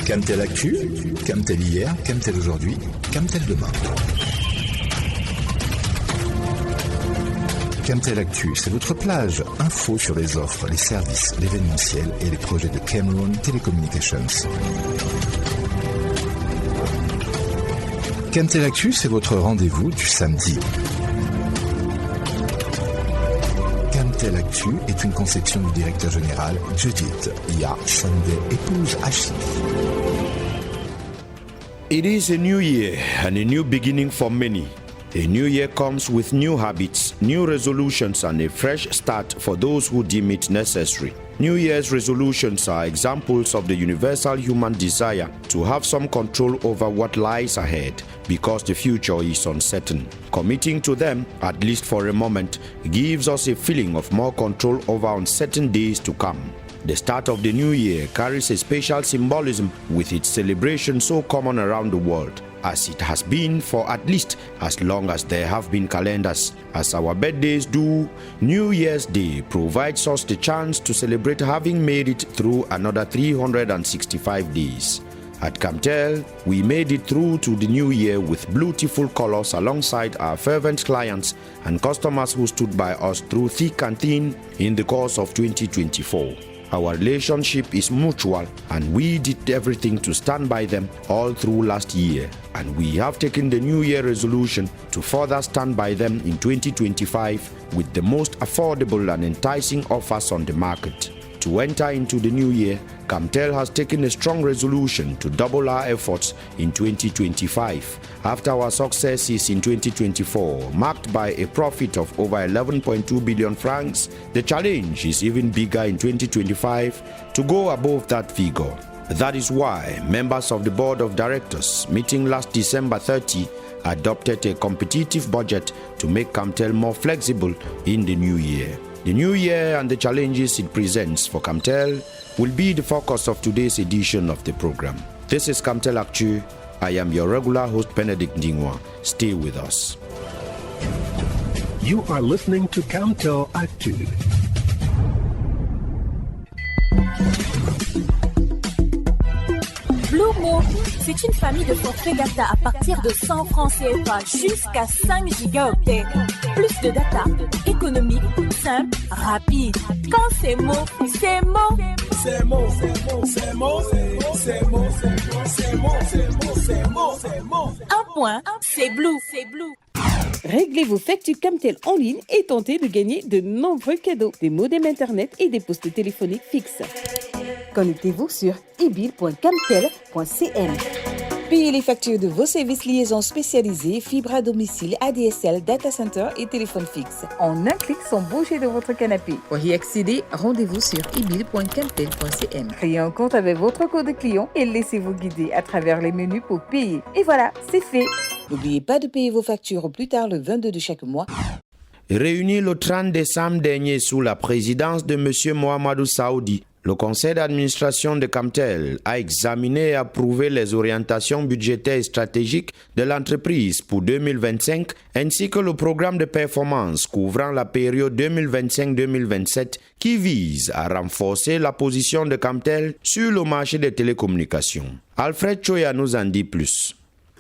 Camtel Actu, Camtel hier, Camtel aujourd'hui, Camtel demain. Camtel Actu, c'est votre plage. Info sur les offres, les services, l'événementiel et les projets de Cameroon Telecommunications. Camtel Actu, c'est votre rendez-vous du samedi. Camtel Actu est une conception du directeur général Judith Ya Sunday, épouse Achille. It is a new year and a new beginning for many. A new year comes with new habits, new resolutions, and a fresh start for those who deem it necessary. New Year's resolutions are examples of the universal human desire to have some control over what lies ahead because the future is uncertain. Committing to them, at least for a moment, gives us a feeling of more control over uncertain days to come. The start of the new year carries a special symbolism with its celebration so common around the world, as it has been for at least as long as there have been calendars. As our birthdays do, New Year's Day provides us the chance to celebrate having made it through another 365 days. At Camtel, we made it through to the new year with beautiful colors alongside our fervent clients and customers who stood by us through thick and thin in the course of 2024. Our relationship is mutual and we did everything to stand by them all through last year, and we have taken the New Year resolution to further stand by them in 2025 with the most affordable and enticing offers on the market. To enter into the new year, Camtel has taken a strong resolution to double our efforts in 2025. After our successes in 2024, marked by a profit of over 11.2 billion francs, the challenge is even bigger in 2025 to go above that figure. That is why members of the board of directors, meeting last December 30, adopted a competitive budget to make Camtel more flexible in the new year. The new year and the challenges it presents for Camtel will be the focus of today's edition of the program. This is Camtel Actu. I am your regular host, Benedict Ndingwa. Stay with us. You are listening to Camtel Actu. Blue Mo, c'est une famille de forfaits data à partir de 100 francs CFA jusqu'à 5 gigaoctets. Plus de data, économique, simple, rapide. Quand c'est Mo, c'est Mo. C'est Mo, c'est Mo, c'est Mo, c'est Mo, c'est Mo, c'est Mo, c'est Mo, c'est Mo. Un point, c'est Blue, c'est Blue. Réglez vos factures Camtel en ligne et tentez de gagner de nombreux cadeaux, des modems internet et des postes téléphoniques fixes. Connectez-vous sur ebill.camtel.cm. Payez les factures de vos services liaisons spécialisés, fibre à domicile, ADSL, data center et téléphone fixe. En un clic sans bouger de votre canapé. Pour y accéder, rendez-vous sur ebill.camtel.cm. Créez un compte avec votre code client et laissez-vous guider à travers les menus pour payer. Et voilà, c'est fait. N'oubliez pas de payer vos factures au plus tard le 22 de chaque mois. Réuni le 30 décembre dernier sous la présidence de M. Mohamedou Saoudi, le conseil d'administration de Camtel a examiné et approuvé les orientations budgétaires et stratégiques de l'entreprise pour 2025 ainsi que le programme de performance couvrant la période 2025-2027 qui vise à renforcer la position de Camtel sur le marché des télécommunications. Alfred Choya nous en dit plus.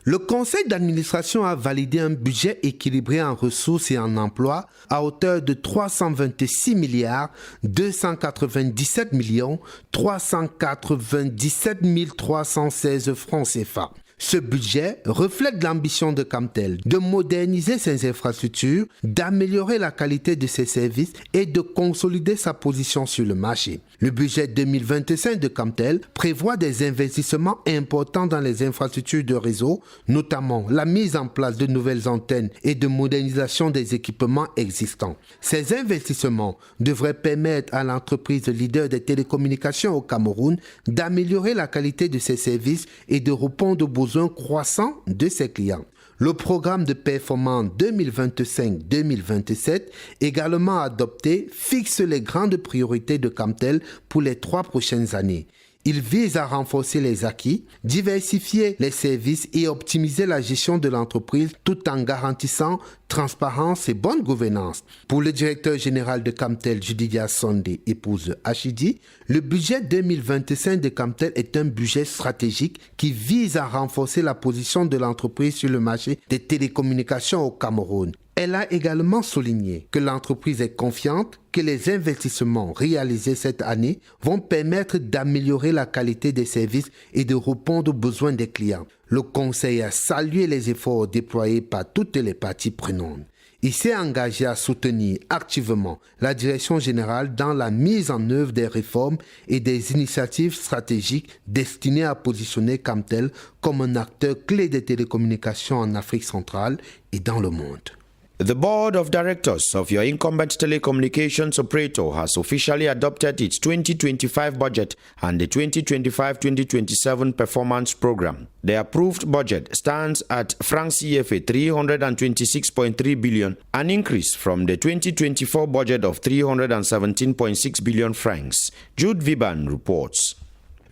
Le conseil d'administration a validé un budget équilibré en ressources et en emplois à hauteur de 326 milliards 297 millions 397 316 francs CFA. Ce budget reflète l'ambition de Camtel de moderniser ses infrastructures, d'améliorer la qualité de ses services et de consolider sa position sur le marché. Le budget 2025 de Camtel prévoit des investissements importants dans les infrastructures de réseau, notamment la mise en place de nouvelles antennes et de modernisation des équipements existants. Ces investissements devraient permettre à l'entreprise leader des télécommunications au Cameroun d'améliorer la qualité de ses services et de répondre aux besoins croissants de ses clients. Le programme de performance 2025-2027, également adopté, fixe les grandes priorités de Camtel pour les 3 prochaines années. Il vise à renforcer les acquis, diversifier les services et optimiser la gestion de l'entreprise tout en garantissant transparence et bonne gouvernance. Pour le directeur général de Camtel, Judidia Sondé, épouse Achidi, le budget 2025 de Camtel est un budget stratégique qui vise à renforcer la position de l'entreprise sur le marché des télécommunications au Cameroun. Elle a également souligné que l'entreprise est confiante que les investissements réalisés cette année vont permettre d'améliorer la qualité des services et de répondre aux besoins des clients. Le conseil a salué les efforts déployés par toutes les parties prenantes. Il s'est engagé à soutenir activement la direction générale dans la mise en œuvre des réformes et des initiatives stratégiques destinées à positionner Camtel comme un acteur clé des télécommunications en Afrique centrale et dans le monde. The board of directors of your incumbent telecommunications operator has officially adopted its 2025 budget and the 2025-2027 performance program. The approved budget stands at francs CFA 326.3 billion, an increase from the 2024 budget of 317.6 billion francs. Jude Viban reports.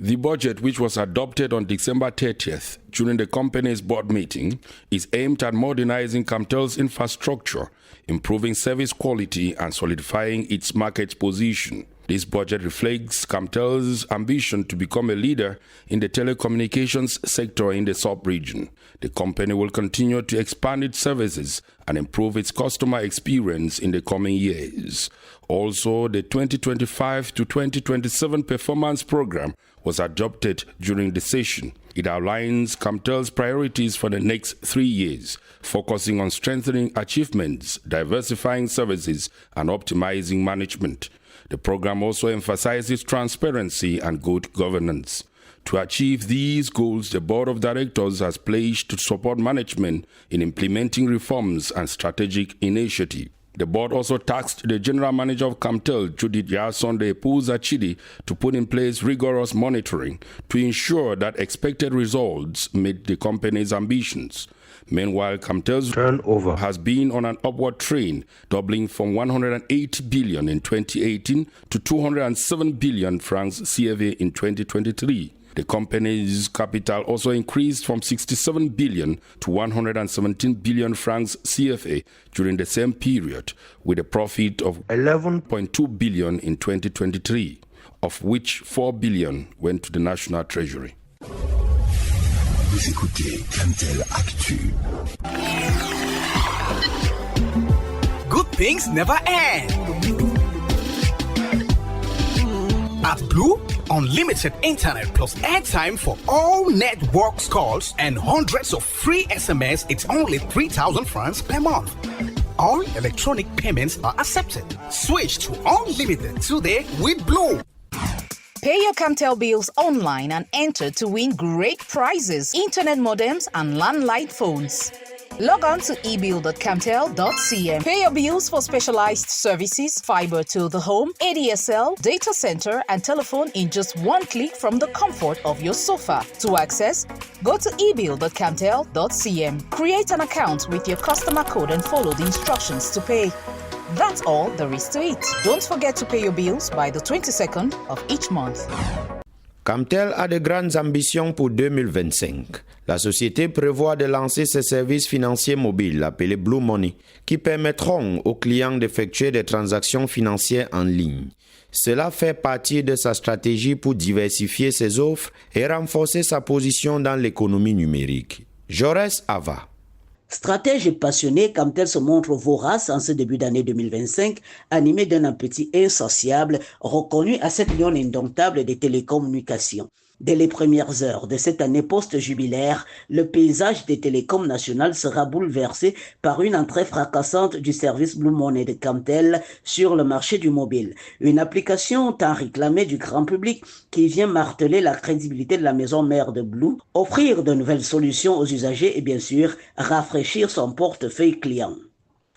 The budget, which was adopted on December 30th during the company's board meeting, is aimed at modernizing Camtel's infrastructure, improving service quality, and solidifying its market position. This budget reflects Camtel's ambition to become a leader in the telecommunications sector in the sub-region. The company will continue to expand its services and improve its customer experience in the coming years. Also, the 2025 to 2027 performance program was adopted during the session. It outlines Camtel's priorities for the next 3 years, focusing on strengthening achievements, diversifying services, and optimizing management. The program also emphasizes transparency and good governance. To achieve these goals, the Board of Directors has pledged to support management in implementing reforms and strategic initiatives. The board also tasked the General Manager of Camtel, Judith Yasonde Achidi, to put in place rigorous monitoring to ensure that expected results meet the company's ambitions. Meanwhile, Camtel's turnover has been on an upward trend, doubling from 180 billion in 2018 to 207 billion francs CFA in 2023. The company's capital also increased from 67 billion to 117 billion francs CFA during the same period, with a profit of 11.2 billion in 2023, of which 4 billion went to the National Treasury. Vous écoutez Camtel Actu. Good things never end. At Blue, unlimited internet plus airtime for all networks calls and hundreds of free SMS. It's only 3,000 francs per month. All electronic payments are accepted. Switch to unlimited today with Blue. Pay your Camtel bills online and enter to win great prizes, internet modems and landline phones. Log on to ebill.camtel.cm. Pay your bills for specialized services, fiber to the home, ADSL, data center, and telephone in just one click from the comfort of your sofa. To access, go to ebill.camtel.cm. Create an account with your customer code and follow the instructions to pay. That's all there is to it. Don't forget to pay your bills by the 22nd of each month. Camtel a de grandes ambitions pour 2025. La société prévoit de lancer ses services financiers mobiles appelés Blue Money qui permettront aux clients d'effectuer des transactions financières en ligne. Cela fait partie de sa stratégie pour diversifier ses offres et renforcer sa position dans l'économie numérique. Jaurès Ava. Stratège et passionné, Camtel se montre vorace en ce début d'année 2025, animé d'un appétit insatiable, reconnu à cette lion indomptable des télécommunications. Dès les premières heures de cette année post-jubilaire, le paysage des télécoms nationales sera bouleversé par une entrée fracassante du service Blue Money de Camtel sur le marché du mobile. Une application tant réclamée du grand public qui vient marteler la crédibilité de la maison mère de Blue, offrir de nouvelles solutions aux usagers et bien sûr rafraîchir son portefeuille client.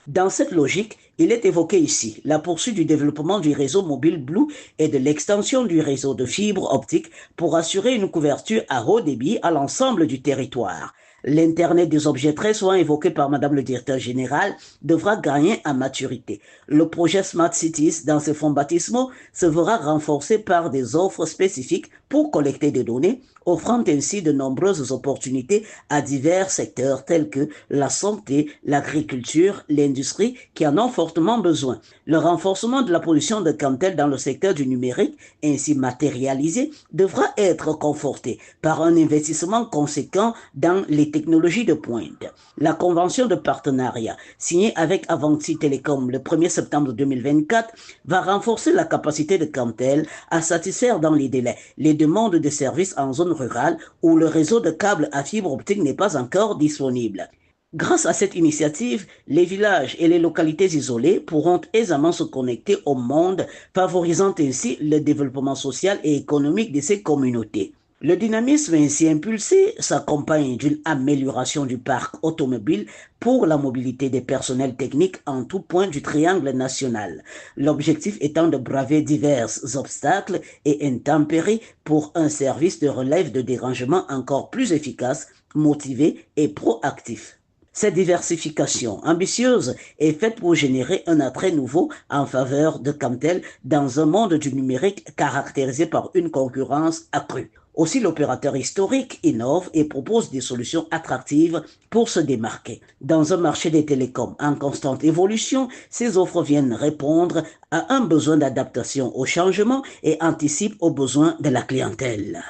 Dans cette logique, il est évoqué ici la poursuite du développement du réseau mobile Blue et de l'extension du réseau de fibre optique pour assurer une couverture à haut débit à l'ensemble du territoire. L'Internet des objets très souvent évoqué par Madame le directeur général devra gagner en maturité. Le projet Smart Cities dans ses fonds baptismaux se verra renforcé par des offres spécifiques pour pour collecter des données, offrant ainsi de nombreuses opportunités à divers secteurs tels que la santé, l'agriculture, l'industrie qui en ont fortement besoin. Le renforcement de la position de Camtel dans le secteur du numérique, ainsi matérialisé, devra être conforté par un investissement conséquent dans les technologies de pointe. La convention de partenariat signée avec Avanti Telecom le 1er septembre 2024 va renforcer la capacité de Camtel à satisfaire dans les délais les demandes de services en zone rurale où le réseau de câbles à fibre optique n'est pas encore disponible. Grâce à cette initiative, les villages et les localités isolées pourront aisément se connecter au monde, favorisant ainsi le développement social et économique de ces communautés. Le dynamisme ainsi impulsé s'accompagne d'une amélioration du parc automobile pour la mobilité des personnels techniques en tout point du triangle national. L'objectif étant de braver divers obstacles et intempéries pour un service de relève de dérangement encore plus efficace, motivé et proactif. Cette diversification ambitieuse est faite pour générer un attrait nouveau en faveur de Camtel dans un monde du numérique caractérisé par une concurrence accrue. Aussi, l'opérateur historique innove et propose des solutions attractives pour se démarquer. Dans un marché des télécoms en constante évolution, ces offres viennent répondre à un besoin d'adaptation au changement et anticipent aux besoins de la clientèle.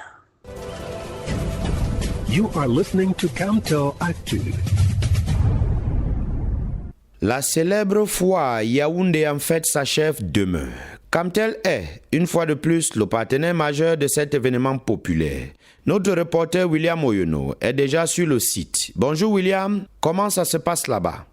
You are listening to Camtel Actu. La célèbre foire Yaoundé en fête s'achève demain. Camtel est, une fois de plus, le partenaire majeur de cet événement populaire. Notre reporter William Oyono est déjà sur le site. Bonjour William, comment ça se passe là-bas?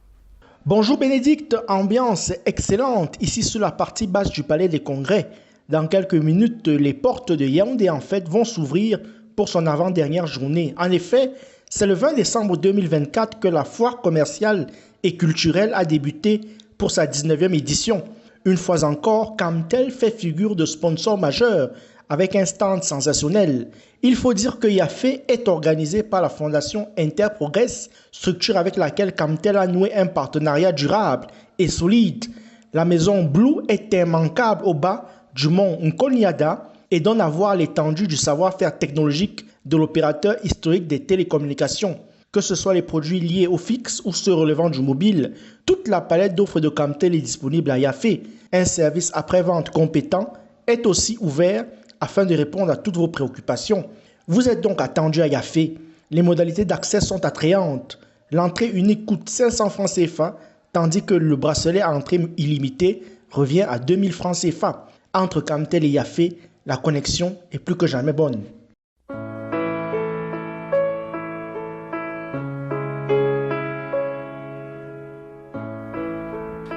Bonjour Bénédicte, ambiance excellente ici sur la partie basse du Palais des Congrès. Dans quelques minutes, les portes de Yaoundé en fête vont s'ouvrir pour son avant-dernière journée. En effet, c'est le 20 décembre 2024 que la foire commerciale et culturelle a débuté pour sa 19e édition. Une fois encore, Camtel fait figure de sponsor majeur avec un stand sensationnel. Il faut dire que Yafé est organisé par la Fondation Interprogress, structure avec laquelle Camtel a noué un partenariat durable et solide. La maison Blue est immanquable au bas du mont Nkoniada et donne à voir l'étendue du savoir-faire technologique de l'opérateur historique des télécommunications. Que ce soit les produits liés au fixe ou ceux relevant du mobile, toute la palette d'offres de Camtel est disponible à Yafé. Un service après-vente compétent est aussi ouvert afin de répondre à toutes vos préoccupations. Vous êtes donc attendu à Yafé. Les modalités d'accès sont attrayantes. L'entrée unique coûte 500 francs CFA, tandis que le bracelet à entrée illimitée revient à 2000 francs CFA. Entre Camtel et Yafé, la connexion est plus que jamais bonne.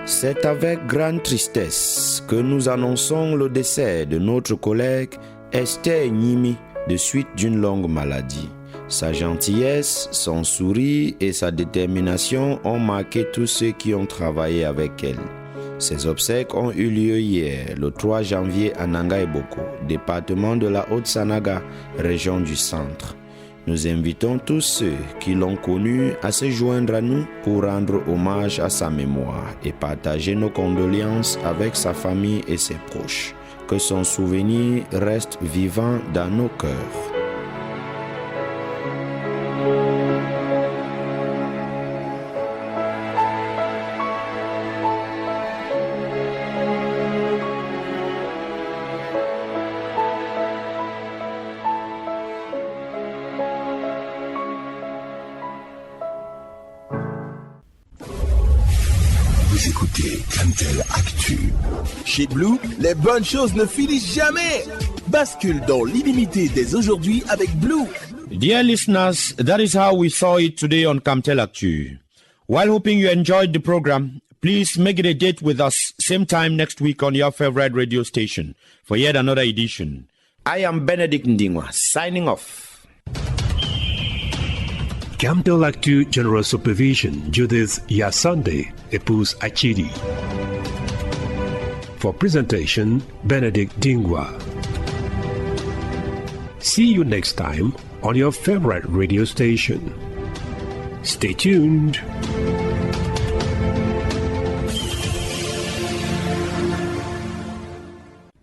C'est avec grande tristesse que nous annonçons le décès de notre collègue Esther Nimi de suite d'une longue maladie. Sa gentillesse, son sourire et sa détermination ont marqué tous ceux qui ont travaillé avec elle. Ses obsèques ont eu lieu hier, le 3 janvier à Nangaïboko, département de la Haute-Sanaga, région du centre. Nous invitons tous ceux qui l'ont connu à se joindre à nous pour rendre hommage à sa mémoire et partager nos condoléances avec sa famille et ses proches. Que son souvenir reste vivant dans nos cœurs. Vous écoutez Camtel Actu. Chez Blue, les bonnes choses ne finissent jamais. Bascule dans l'illimité dès aujourd'hui avec Blue. Dear listeners, that is how we saw it today on Camtel Actu. While hoping you enjoyed the program, please make it a date with us same time next week on your favorite radio station for yet another edition. I am Benedict Ndingwa, signing off. Camtel Actu General Supervision, Judith Yasande, épouse Achidi. For presentation, Benedict Dingwa. See you next time on your favorite radio station. Stay tuned.